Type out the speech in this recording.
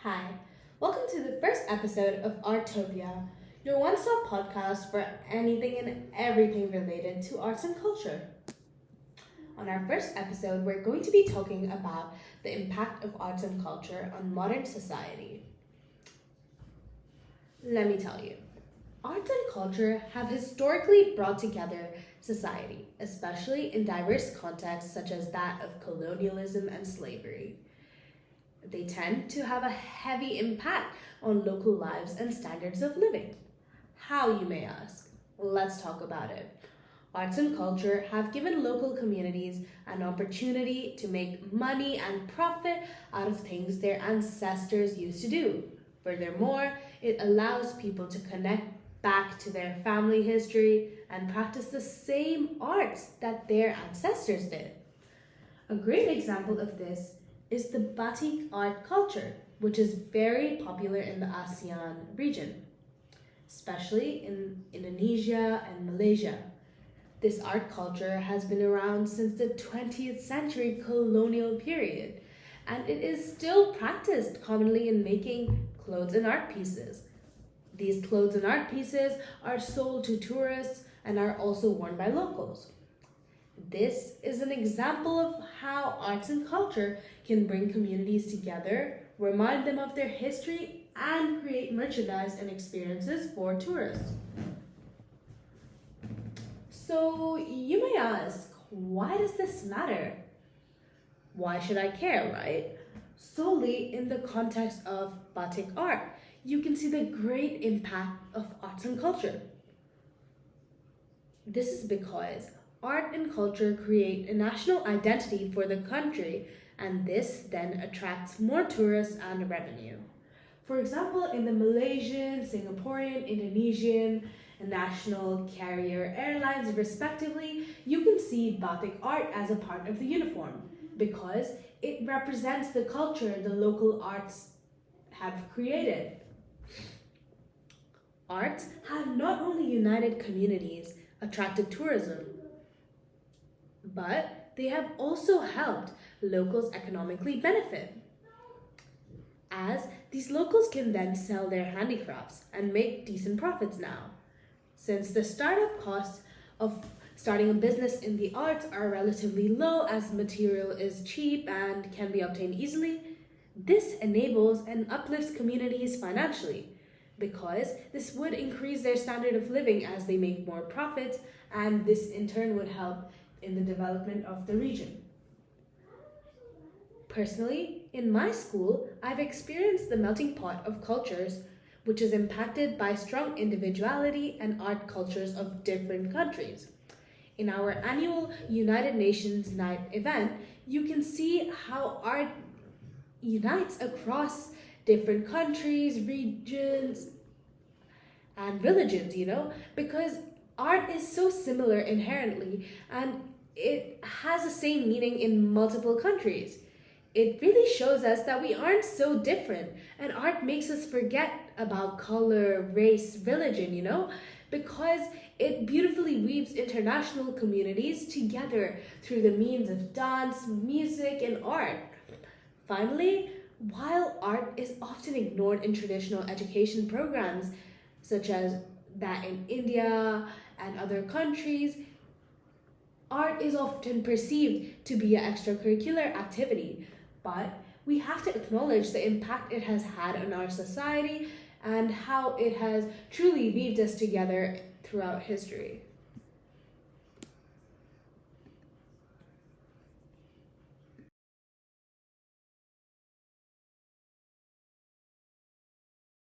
Hi, welcome to the first episode of Artopia, your one-stop podcast for anything and everything related to arts and culture. On our first episode, we're going to be talking about the impact of arts and culture on modern society. Let me tell you, arts and culture have historically brought together society, especially in diverse contexts such as that of colonialism and slavery. They tend to have a heavy impact on local lives and standards of living. How, you may ask? Let's talk about it. Arts and culture have given local communities an opportunity to make money and profit out of things their ancestors used to do. Furthermore, it allows people to connect back to their family history and practice the same arts that their ancestors did. A great example of this is the batik art culture, which is very popular in the ASEAN region, especially in Indonesia and Malaysia. This art culture has been around since the 20th century colonial period, and it is still practiced commonly in making clothes and art pieces. These clothes and art pieces are sold to tourists and are also worn by locals. This is an example of how arts and culture can bring communities together, remind them of their history, and create merchandise and experiences for tourists. So you may ask, why does this matter? Why should I care, right? Solely in the context of batik art, you can see the great impact of arts and culture. This is because art and culture create a national identity for the country, and this then attracts more tourists and revenue. For example, in the Malaysian, Singaporean, Indonesian, and national carrier airlines, respectively, you can see batik art as a part of the uniform because it represents the culture the local arts have created. Arts have not only united communities, attracted tourism, but they have also helped locals economically benefit, as these locals can then sell their handicrafts and make decent profits now. Since the startup costs of starting a business in the arts are relatively low as material is cheap and can be obtained easily, this enables and uplifts communities financially because this would increase their standard of living as they make more profits, and this in turn would help in the development of the region. Personally, in my school, I've experienced the melting pot of cultures, which is impacted by strong individuality and art cultures of different countries. In our annual United Nations Night event, you can see how art unites across different countries, regions, and religions, because art is so similar inherently and it has the same meaning in multiple countries. It really shows us that we aren't so different, and art makes us forget about color, race, religion, because it beautifully weaves international communities together through the means of dance, music, and art. Finally, while art is often ignored in traditional education programs, such as that in India and other countries, art is often perceived to be an extracurricular activity, but we have to acknowledge the impact it has had on our society and how it has truly weaved us together throughout history.